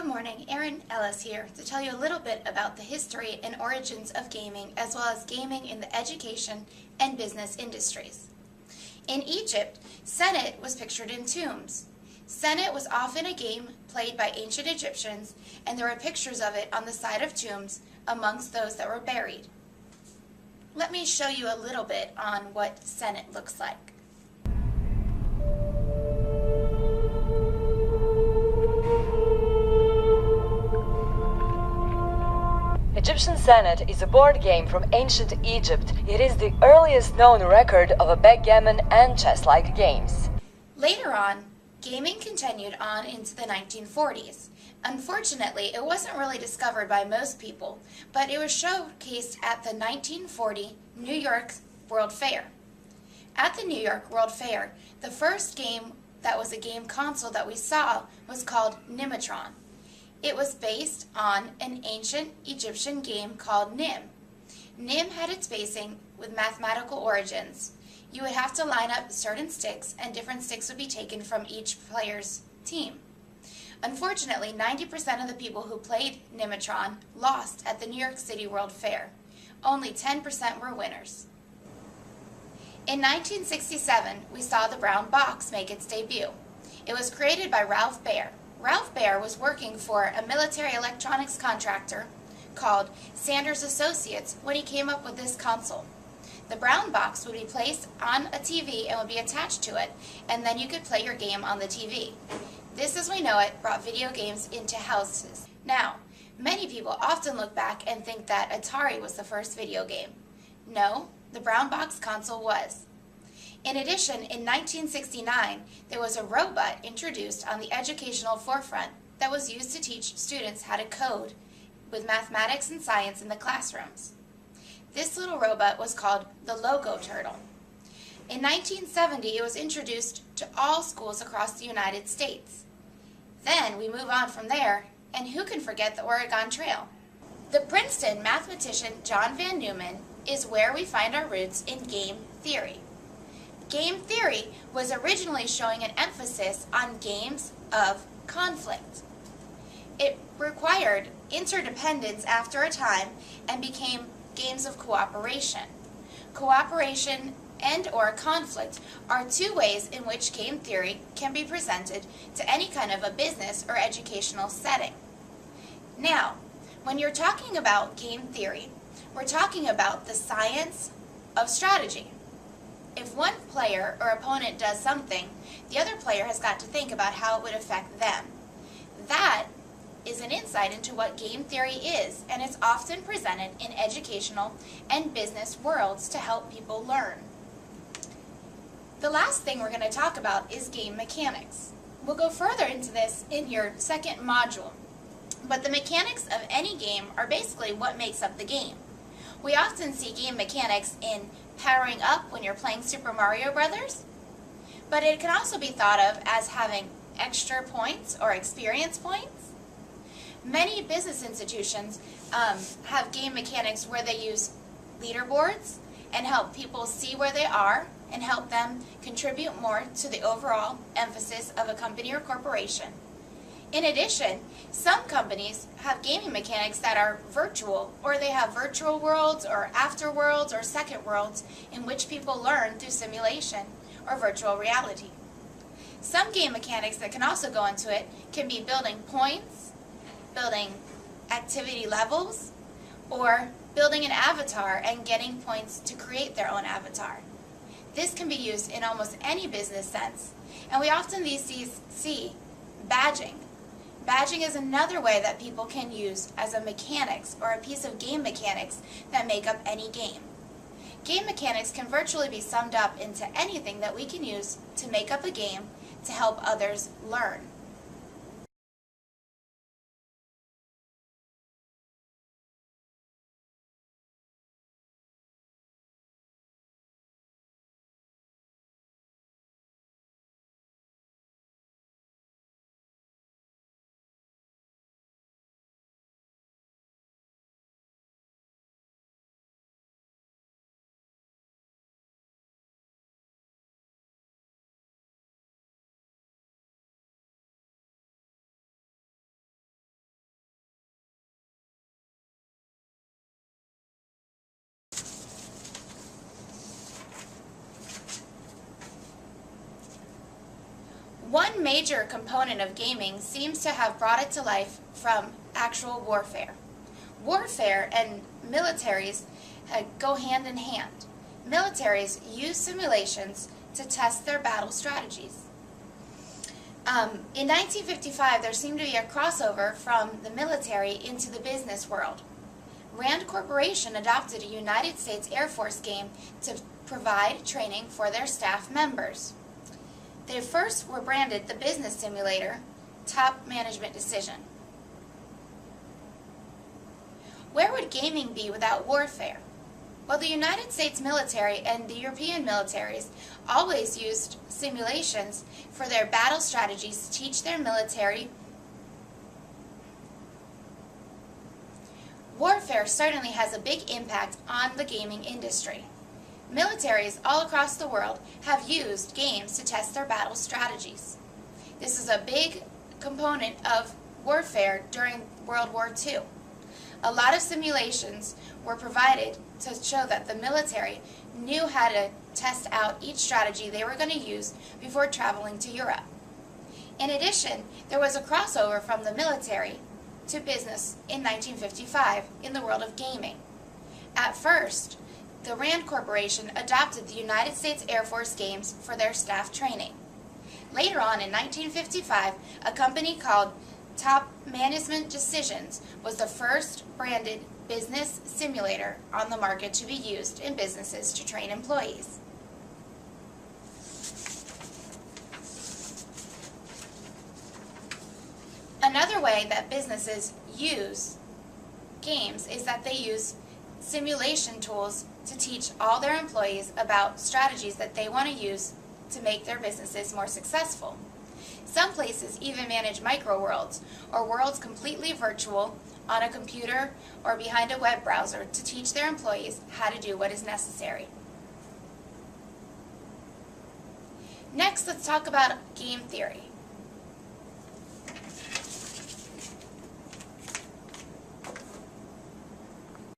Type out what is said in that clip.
Good morning, Erin Ellis here to tell you a little bit about the history and origins of gaming as well as gaming in the education and business industries. In Egypt, Senet was pictured in tombs. Senet was often a game played by ancient Egyptians, and there were pictures of it on the side of tombs amongst those that were buried. Let me show you a little bit on what Senet looks like. Egyptian Senet is a board game from ancient Egypt. It is the earliest known record of a backgammon and chess-like games. Later on, gaming continued on into the 1940s. Unfortunately, it wasn't really discovered by most people, but it was showcased at the 1940 New York World Fair. At the New York World Fair, the first game that was a game console that we saw was called Nimatron. It was based on an ancient Egyptian game called Nim. Nim had its basing with mathematical origins. You would have to line up certain sticks, and different sticks would be taken from each player's team. Unfortunately, 90% of the people who played Nimatron lost at the New York City World Fair. Only 10% were winners. In 1967, we saw the brown box make its debut. It was created by Ralph Baer. Ralph Baer was working for a military electronics contractor called Sanders Associates when he came up with this console. The brown box would be placed on a TV and would be attached to it, and then you could play your game on the TV. This, as we know it, brought video games into houses. Now, many people often look back and think that Atari was the first video game. No, the brown box console was. In addition, in 1969, there was a robot introduced on the educational forefront that was used to teach students how to code with mathematics and science in the classrooms. This little robot was called the Logo Turtle. In 1970, it was introduced to all schools across the United States. Then we move on from there, and who can forget the Oregon Trail? The Princeton mathematician John Van Neumann is where we find our roots in game theory. Game theory was originally showing an emphasis on games of conflict. It required interdependence after a time and became games of cooperation. Cooperation and/or conflict are two ways in which game theory can be presented to any kind of a business or educational setting. Now, when you're talking about game theory, we're talking about the science of strategy. If one player or opponent does something, the other player has got to think about how it would affect them. That is an insight into what game theory is, and it's often presented in educational and business worlds to help people learn. The last thing we're going to talk about is game mechanics. We'll go further into this in your second module, but the mechanics of any game are basically what makes up the game. We often see game mechanics in powering up when you're playing Super Mario Brothers, but it can also be thought of as having extra points or experience points. Many business institutions have game mechanics where they use leaderboards and help people see where they are and help them contribute more to the overall emphasis of a company or corporation. In addition, some companies have gaming mechanics that are virtual, or they have virtual worlds or after worlds or second worlds in which people learn through simulation or virtual reality. Some game mechanics that can also go into it can be building points, building activity levels, or building an avatar and getting points to create their own avatar. This can be used in almost any business sense, and we often see badging. Badging is another way that people can use as a mechanics or a piece of game mechanics that make up any game. Game mechanics can virtually be summed up into anything that we can use to make up a game to help others learn. One major component of gaming seems to have brought it to life from actual warfare. Warfare and militaries go hand in hand. Militaries use simulations to test their battle strategies. In 1955, there seemed to be a crossover from the military into the business world. Rand Corporation adopted a United States Air Force game to provide training for their staff members. They first were branded the business simulator, Top Management Decision. Where would gaming be without warfare? Well, the United States military and the European militaries always used simulations for their battle strategies to teach their military. Warfare certainly has a big impact on the gaming industry. Militaries all across the world have used games to test their battle strategies. This is a big component of warfare during World War II. A lot of simulations were provided to show that the military knew how to test out each strategy they were going to use before traveling to Europe. In addition, there was a crossover from the military to business in 1955 in the world of gaming. At first, the Rand Corporation adopted the United States Air Force games for their staff training. Later on in 1955, a company called Top Management Decisions was the first branded business simulator on the market to be used in businesses to train employees. Another way that businesses use games is that they use simulation tools to teach all their employees about strategies that they want to use to make their businesses more successful. Some places even manage micro-worlds, or worlds completely virtual on a computer or behind a web browser to teach their employees how to do what is necessary. Next, let's talk about game theory.